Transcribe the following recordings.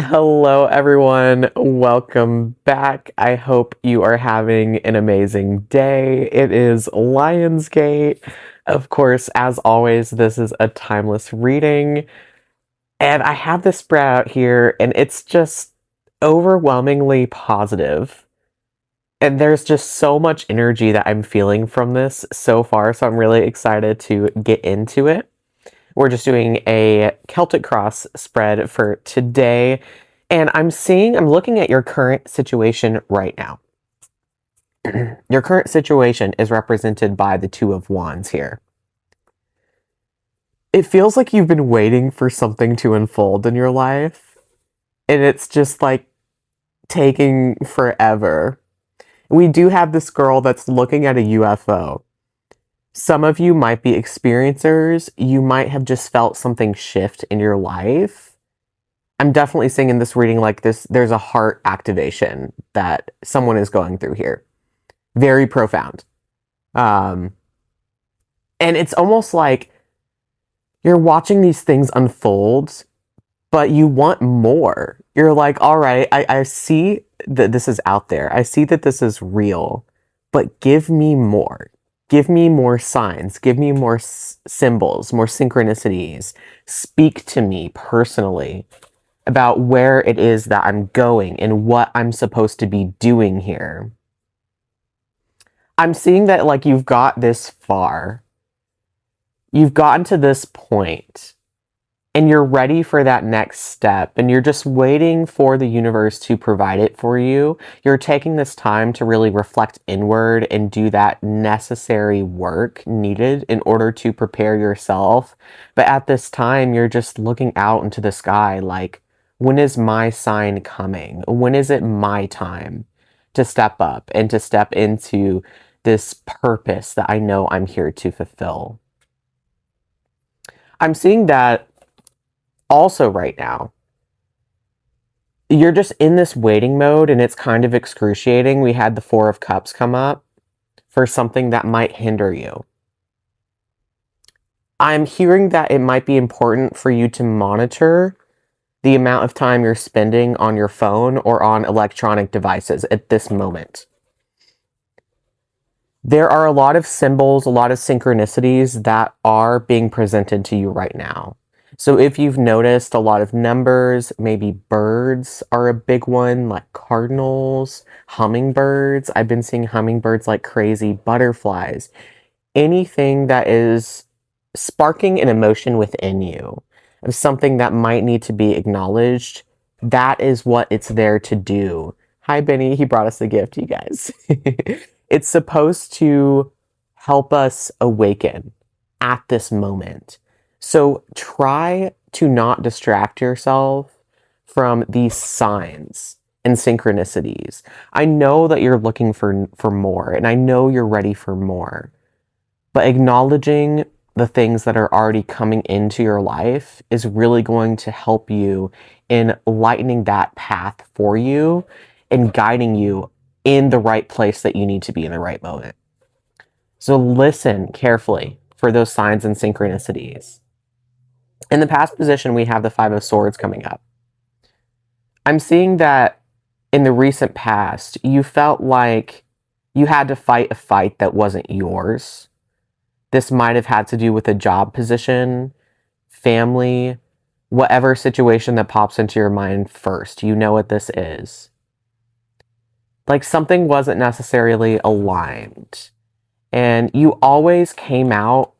Hello, everyone. Welcome back. I hope you are having an amazing day. It is Lionsgate. Of course, as always, this is a timeless reading. And I have this spread out here, and it's just overwhelmingly positive. And there's just so much energy that I'm feeling from this so far. So I'm really excited to get into it. We're just doing a Celtic Cross spread for today. And I'm looking at your current situation right now. Your current situation is represented by the Two of Wands here. It feels like you've been waiting for something to unfold in your life, and it's just like taking forever. We do have this girl that's looking at a UFO. Some of you might be experiencers. You might have just felt something shift in your life. I'm definitely seeing in this reading like this, there's a heart activation that someone is going through here. Very profound. And it's almost like you're watching these things unfold, but you want more. You're like, all right, I see that this is out there. I see that this is real, but give me more. Give me more signs. Give me more symbols, more synchronicities. Speak to me personally about where it is that I'm going and what I'm supposed to be doing here. I'm seeing that like you've got this far. You've gotten to this point and you're ready for that next step and you're just waiting for the universe to provide it for you. You're taking this time to really reflect inward and do that necessary work needed in order to prepare yourself. But at this time, you're just looking out into the sky like, when is my sign coming? When is it my time to step up and to step into this purpose that I know I'm here to fulfill? I'm seeing that also right now. You're just in this waiting mode and it's kind of excruciating. We had the Four of Cups come up for something that might hinder you. I'm hearing that it might be important for you to monitor the amount of time you're spending on your phone or on electronic devices at this moment. There are a lot of symbols, a lot of synchronicities that are being presented to you right now. So if you've noticed a lot of numbers, maybe birds are a big one, like cardinals, hummingbirds. I've been seeing hummingbirds like crazy, butterflies. Anything that is sparking an emotion within you of something that might need to be acknowledged, that is what it's there to do. Hi, Benny. He brought us a gift, you guys. It's supposed to help us awaken at this moment. So try to not distract yourself from these signs and synchronicities. I know that you're looking for more, and I know you're ready for more. But acknowledging the things that are already coming into your life is really going to help you in lightening that path for you and guiding you in the right place that you need to be in the right moment. So listen carefully for those signs and synchronicities. In the past position, we have the Five of Swords coming up. I'm seeing that in the recent past, you felt like you had to fight a fight that wasn't yours. This might have had to do with a job position, family, whatever situation that pops into your mind first. You know what this is. Like something wasn't necessarily aligned. And you always came out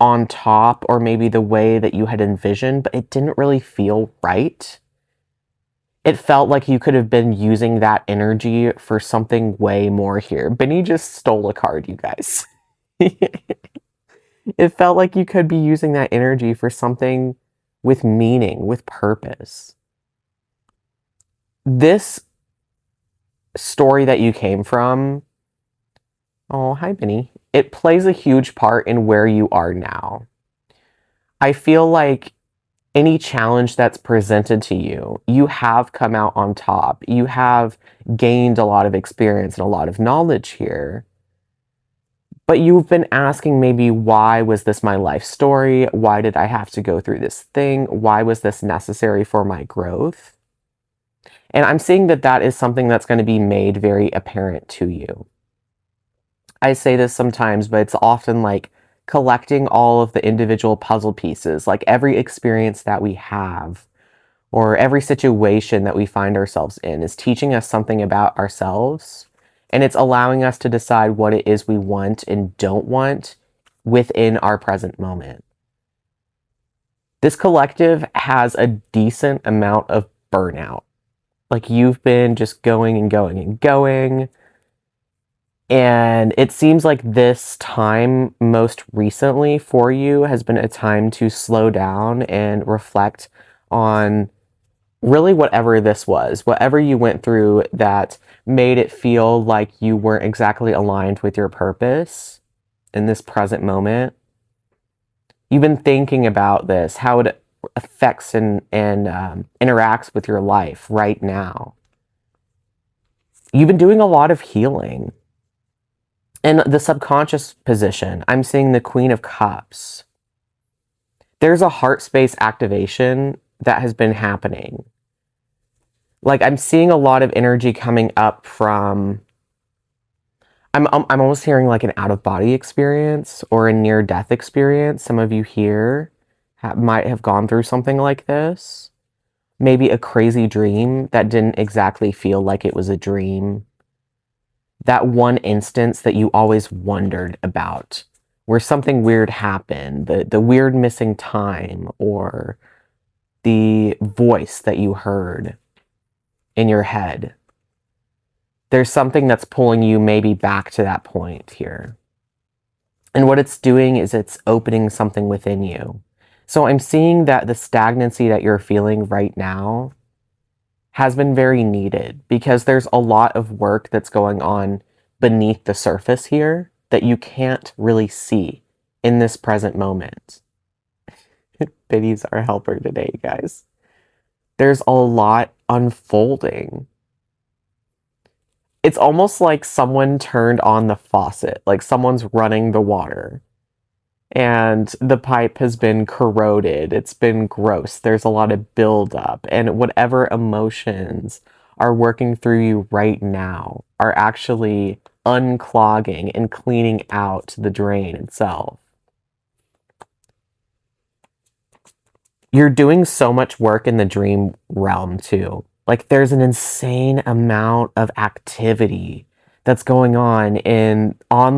on top, or maybe the way that you had envisioned, but it didn't really feel right. It felt like you could have been using that energy for something way more here. Benny just stole a card, you guys. It felt like you could be using that energy for something with meaning, with purpose. This story that you came from, oh, hi, Benny. It plays a huge part in where you are now. I feel like any challenge that's presented to you, you have come out on top. You have gained a lot of experience and a lot of knowledge here. But you've been asking maybe, why was this my life story? Why did I have to go through this thing? Why was this necessary for my growth? And I'm seeing that that is something that's going to be made very apparent to you. I say this sometimes, but it's often like collecting all of the individual puzzle pieces, like every experience that we have or every situation that we find ourselves in is teaching us something about ourselves. And it's allowing us to decide what it is we want and don't want within our present moment. This collective has a decent amount of burnout. Like you've been just going and going and going. And it seems like this time most recently for you has been a time to slow down and reflect on really whatever this was, whatever you went through that made it feel like you weren't exactly aligned with your purpose in this present moment. You've been thinking about this, how it affects and interacts with your life right now. You've been doing a lot of healing. In the subconscious position, I'm seeing the Queen of Cups. There's a heart space activation that has been happening. Like I'm seeing a lot of energy coming up from, I'm almost hearing like an out of body experience or a near death experience. Some of you here might have gone through something like this. Maybe a crazy dream that didn't exactly feel like it was a dream. That one instance that you always wondered about, where something weird happened, the weird missing time, or the voice that you heard in your head. There's something that's pulling you maybe back to that point here. And what it's doing is it's opening something within you. So I'm seeing that the stagnancy that you're feeling right now has been very needed because there's a lot of work that's going on beneath the surface here that you can't really see in this present moment. Pity's our helper today, guys. There's a lot unfolding. It's almost like someone turned on the faucet, like someone's running the water. And the pipe has been corroded. It's been gross. There's a lot of buildup. And whatever emotions are working through you right now are actually unclogging and cleaning out the drain itself. You're doing so much work in the dream realm too. Like there's an insane amount of activity that's going on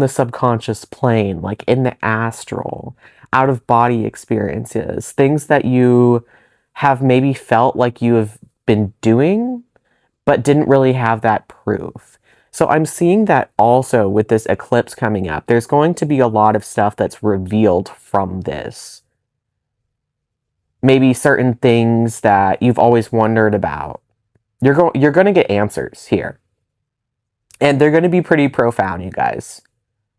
the subconscious plane, like in the astral, out of body experiences, things that you have maybe felt like you have been doing, but didn't really have that proof. So I'm seeing that also with this eclipse coming up, there's going to be a lot of stuff that's revealed from this. Maybe certain things that you've always wondered about. You're going to get answers here. And they're going to be pretty profound, you guys.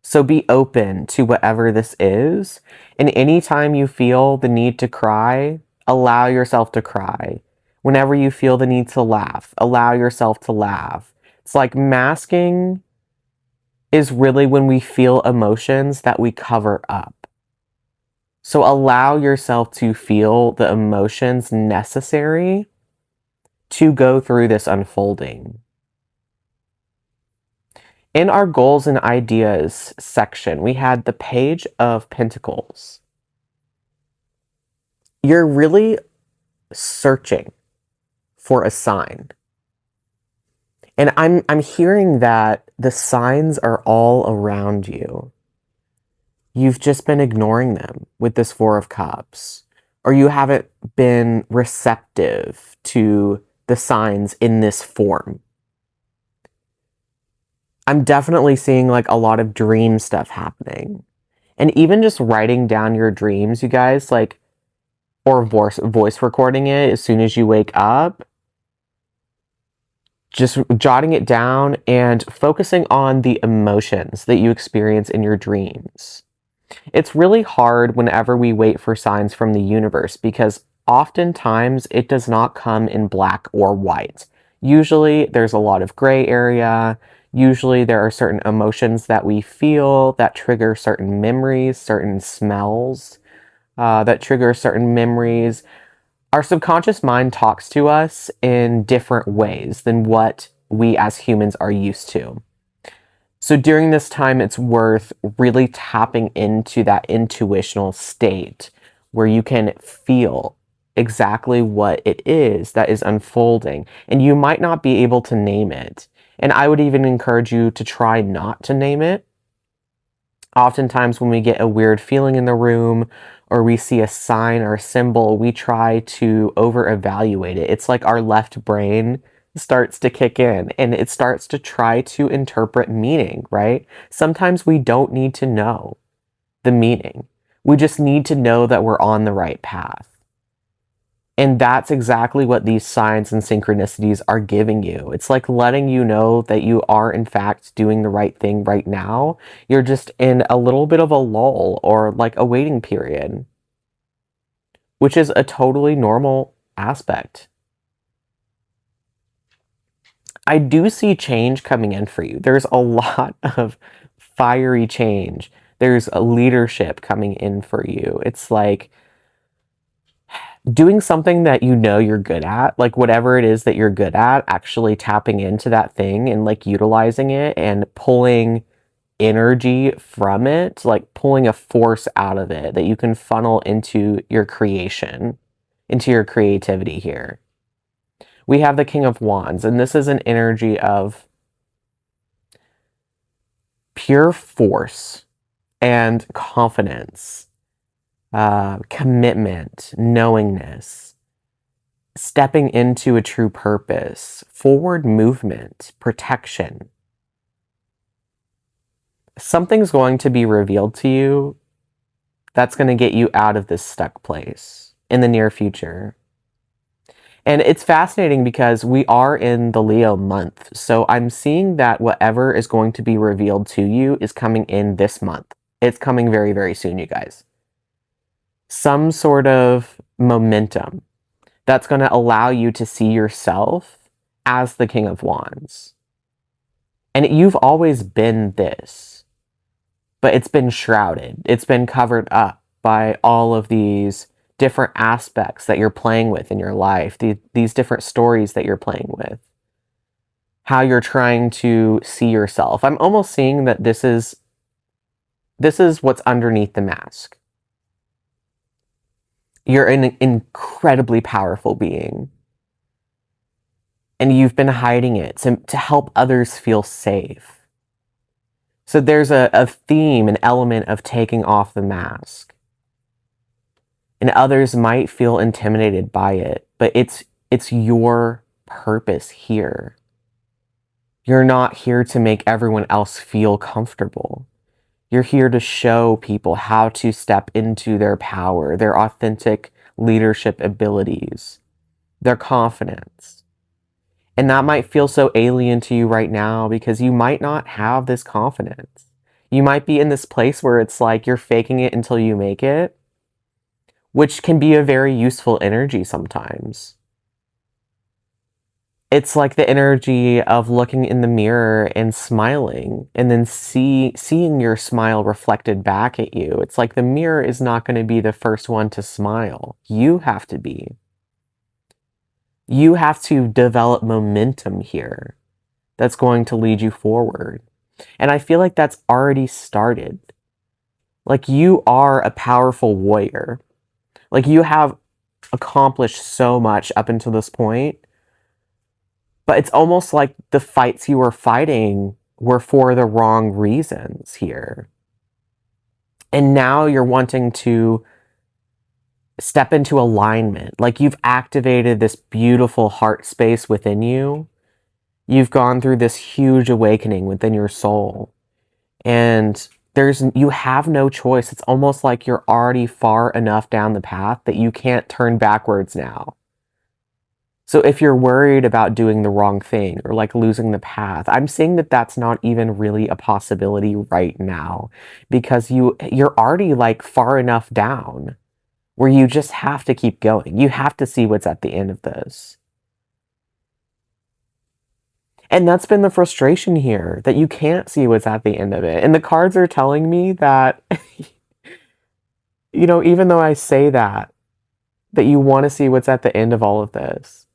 So be open to whatever this is. And anytime you feel the need to cry, allow yourself to cry. Whenever you feel the need to laugh, allow yourself to laugh. It's like masking is really when we feel emotions that we cover up. So allow yourself to feel the emotions necessary to go through this unfolding. In our goals and ideas section, we had the Page of Pentacles. You're really searching for a sign. And I'm hearing that the signs are all around you. You've just been ignoring them with this Four of Cups. Or you haven't been receptive to the signs in this form. I'm definitely seeing like a lot of dream stuff happening. And even just writing down your dreams, you guys, like, or voice recording it as soon as you wake up. Just jotting it down and focusing on the emotions that you experience in your dreams. It's really hard whenever we wait for signs from the universe because oftentimes it does not come in black or white. Usually there's a lot of gray area. Usually there are certain emotions that we feel that trigger certain memories, certain smells that trigger certain memories. Our subconscious mind talks to us in different ways than what we as humans are used to. So during this time, it's worth really tapping into that intuitional state where you can feel exactly what it is that is unfolding. And you might not be able to name it. And I would even encourage you to try not to name it. Oftentimes, when we get a weird feeling in the room or we see a sign or a symbol, we try to over evaluate it. It's like our left brain starts to kick in and it starts to try to interpret meaning, right? Sometimes we don't need to know the meaning. We just need to know that we're on the right path. And that's exactly what these signs and synchronicities are giving you. It's like letting you know that you are, in fact, doing the right thing right now. You're just in a little bit of a lull or like a waiting period, which is a totally normal aspect. I do see change coming in for you. There's a lot of fiery change. There's a leadership coming in for you. It's like doing something that you know you're good at, like whatever it is that you're good at, actually tapping into that thing and like utilizing it and pulling energy from it, like pulling a force out of it that you can funnel into your creation, into your creativity here. We have the King of Wands, and this is an energy of pure force and confidence, commitment, knowingness, stepping into a true purpose, forward movement, protection. Something's going to be revealed to you that's going to get you out of this stuck place in the near future. And it's fascinating because we are in the Leo month. So I'm seeing that whatever is going to be revealed to you is coming in this month. It's coming very, very soon, you guys. Some sort of momentum that's going to allow you to see yourself as the King of Wands. And you've always been this, but it's been shrouded. It's been covered up by all of these different aspects that you're playing with in your life, these different stories that you're playing with, how you're trying to see yourself. I'm almost seeing that this is what's underneath the mask. You're an incredibly powerful being. And you've been hiding it to help others feel safe. So there's a theme, an element of taking off the mask. And others might feel intimidated by it, but it's your purpose here. You're not here to make everyone else feel comfortable. You're here to show people how to step into their power, their authentic leadership abilities, their confidence. And that might feel so alien to you right now because you might not have this confidence. You might be in this place where it's like you're faking it until you make it, which can be a very useful energy sometimes. It's like the energy of looking in the mirror and smiling and then seeing your smile reflected back at you. It's like the mirror is not going to be the first one to smile. You have to be. You have to develop momentum here that's going to lead you forward. And I feel like that's already started. Like you are a powerful warrior. Like you have accomplished so much up until this point, but it's almost like the fights you were fighting were for the wrong reasons here. And now you're wanting to step into alignment. Like you've activated this beautiful heart space within you. You've gone through this huge awakening within your soul. And you have no choice. It's almost like you're already far enough down the path that you can't turn backwards now. So if you're worried about doing the wrong thing or like losing the path, I'm saying that that's not even really a possibility right now because you're already like far enough down where you just have to keep going. You have to see what's at the end of this. And that's been the frustration here, that you can't see what's at the end of it. And the cards are telling me that, even though I say that, that you want to see what's at the end of all of this.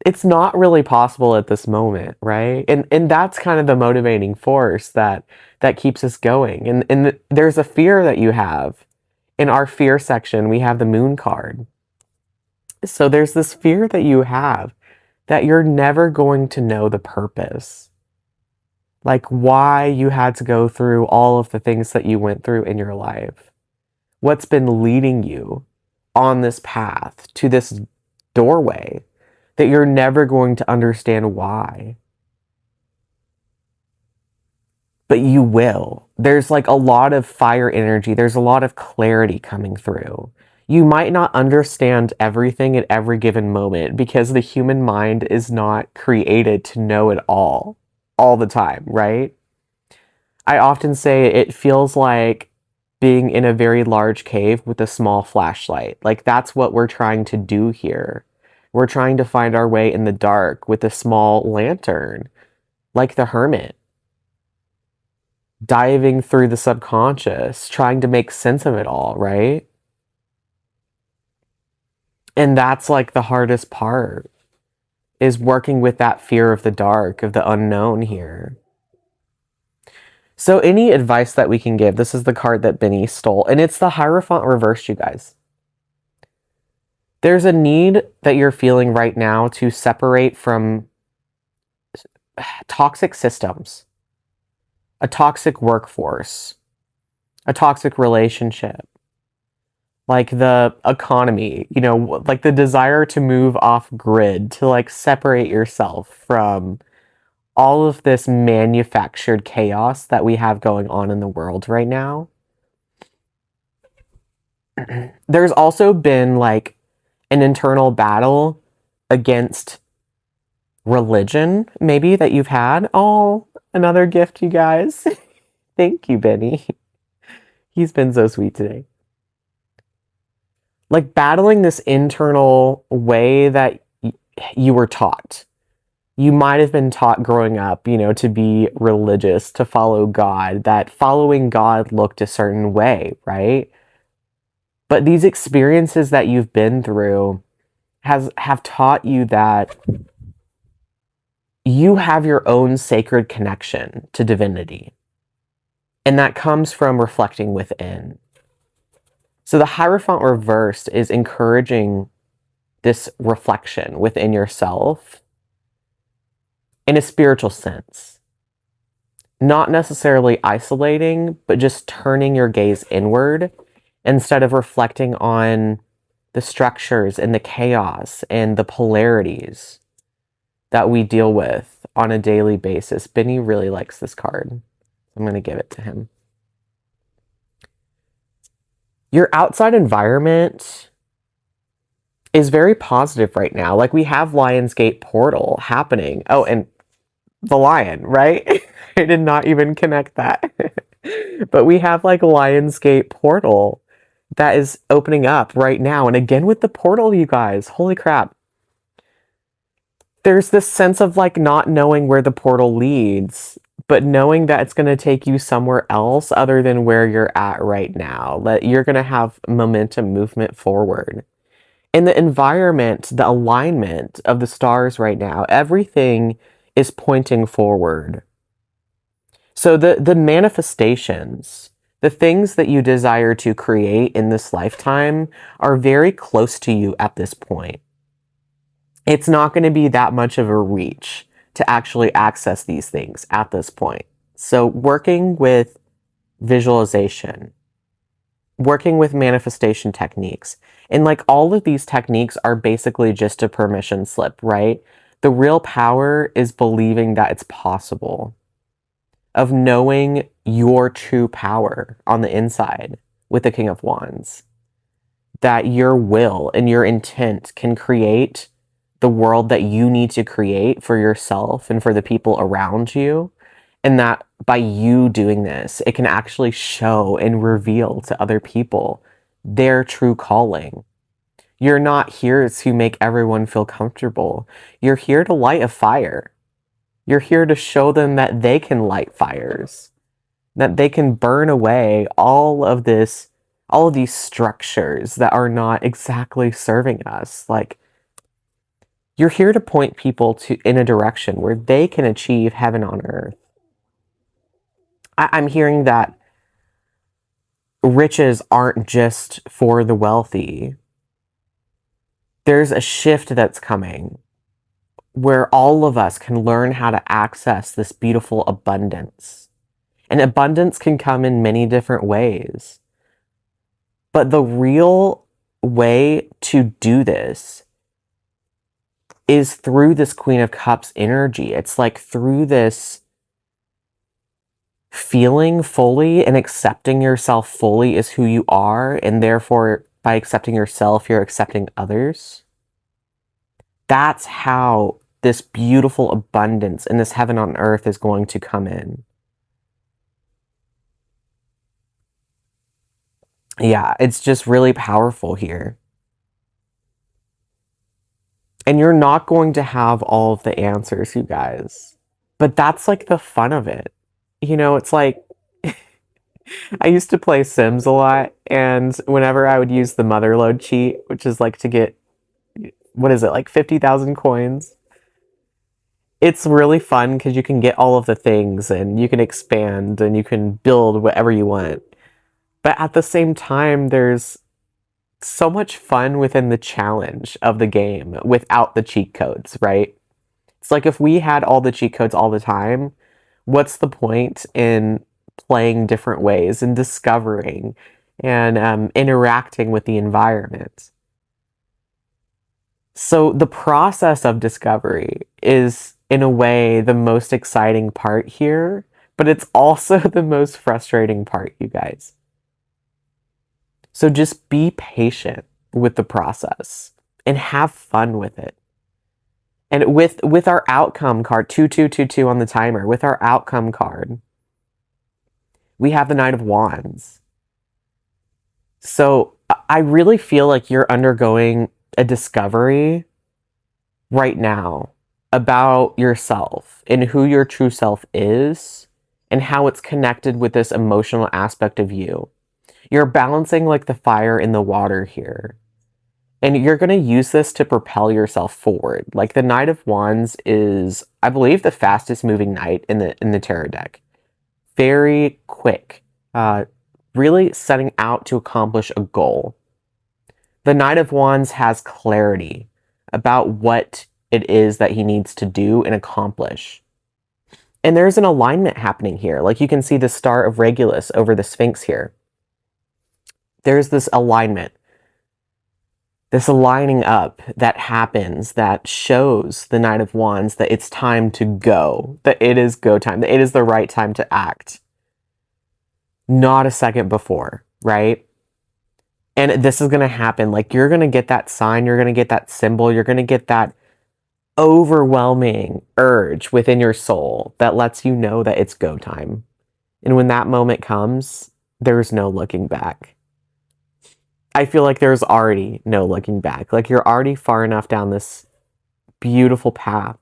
It's not really possible at this moment, right? And that's kind of the motivating force that keeps us going. And there's a fear that you have. In our fear section, we have the moon card. So there's this fear that you have that you're never going to know the purpose. Like why you had to go through all of the things that you went through in your life. What's been leading you on this path to this doorway that you're never going to understand why. But you will. There's like a lot of fire energy. There's a lot of clarity coming through. You might not understand everything at every given moment because the human mind is not created to know it all the time, right? I often say it feels like being in a very large cave with a small flashlight. Like that's what we're trying to do here. We're trying to find our way in the dark with a small lantern, like the hermit, diving through the subconscious, trying to make sense of it all, right? And that's like the hardest part, is working with that fear of the dark, of the unknown here. So any advice that we can give, this is the card that Benny stole, and it's the Hierophant reversed, you guys. There's a need that you're feeling right now to separate from toxic systems, a toxic workforce, a toxic relationship, like the economy, you know, like the desire to move off grid, to like separate yourself from all of this manufactured chaos that we have going on in the world right now. There's also been like an internal battle against religion, maybe, that you've had. Oh, another gift, you guys. Thank you, Benny. He's been so sweet today. Like battling this internal way that you were taught. You might have been taught growing up, you know, to be religious, to follow God, that following God looked a certain way, right? But these experiences that you've been through have taught you that you have your own sacred connection to divinity. And that comes from reflecting within. So the Hierophant reversed is encouraging this reflection within yourself in a spiritual sense. Not necessarily isolating, but just turning your gaze inward instead of reflecting on the structures and the chaos and the polarities that we deal with on a daily basis. Benny really likes this card. I'm going to give it to him. Your outside environment is very positive right now. Like we have Lionsgate Portal happening. Oh, and the lion, right? I did not even connect that. But we have like Lionsgate Portal that is opening up right now. And again with the portal, you guys, holy crap. There's this sense of like not knowing where the portal leads, but knowing that it's going to take you somewhere else other than where you're at right now. That you're going to have momentum, movement forward. In the environment, the alignment of the stars right now, everything is pointing forward. So the manifestations, the things that you desire to create in this lifetime are very close to you at this point. It's not going to be that much of a reach to actually access these things at this point. So working with visualization, working with manifestation techniques, and like all of these techniques are basically just a permission slip, right? The real power is believing that it's possible, of knowing your true power on the inside with the King of Wands, that your will and your intent can create the world that you need to create for yourself and for the people around you. And that by you doing this, it can actually show and reveal to other people their true calling. You're not here to make everyone feel comfortable. You're here to light a fire. You're here to show them that they can light fires, that they can burn away all of this all of these structures that are not exactly serving us. Like, you're here to point people to in a direction where they can achieve heaven on earth. I'm hearing that riches aren't just for the wealthy. There's a shift that's coming where all of us can learn how to access this beautiful abundance. And abundance can come in many different ways. But the real way to do this is through this Queen of Cups energy. It's like through this feeling fully and accepting yourself fully as who you are, and therefore by accepting yourself, you're accepting others. That's how this beautiful abundance and this heaven on earth is going to come in. Yeah, it's just really powerful here. And you're not going to have all of the answers, you guys. But that's like the fun of it. You know, it's like I used to play Sims a lot, and whenever I would use the motherlode cheat, which is like to get, what is it, like 50,000 coins? It's really fun because you can get all of the things and you can expand and you can build whatever you want. But at the same time, there's so much fun within the challenge of the game without the cheat codes, right? It's like if we had all the cheat codes all the time, what's the point in playing different ways and discovering and interacting with the environment? So the process of discovery is, in a way, the most exciting part here, but it's also the most frustrating part, you guys. So just be patient with the process and have fun with it. And with our outcome card, 2222 on the timer, with our outcome card, we have the Knight of Wands. So I really feel like you're undergoing a discovery right now about yourself and who your true self is and how it's connected with this emotional aspect of you. You're balancing like the fire in the water here. And you're going to use this to propel yourself forward. Like the Knight of Wands is, I believe, the fastest moving knight in the tarot deck. Very quick. Really setting out to accomplish a goal. The Knight of Wands has clarity about what it is that he needs to do and accomplish. And there's an alignment happening here. Like you can see the Star of Regulus over the Sphinx here. There's this alignment. This aligning up that happens that shows the Knight of Wands that it's time to go, that it is go time, that it is the right time to act. Not a second before, right? And this is going to happen. Like you're going to get that sign, you're going to get that symbol, you're going to get that overwhelming urge within your soul that lets you know that it's go time. And when that moment comes, there's no looking back. I feel like there's already no looking back. Like you're already far enough down this beautiful path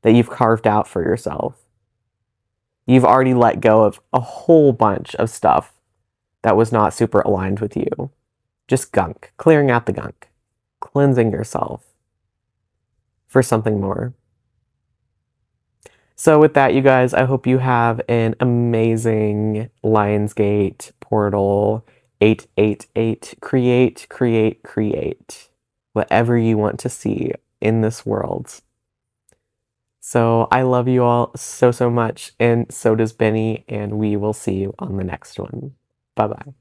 that you've carved out for yourself. You've already let go of a whole bunch of stuff that was not super aligned with you. Just gunk, clearing out the gunk, cleansing yourself for something more. So with that, you guys, I hope you have an amazing Lionsgate portal 888. Create, create, create. Whatever you want to see in this world. So I love you all so, so much, and so does Benny, and we will see you on the next one. Bye-bye.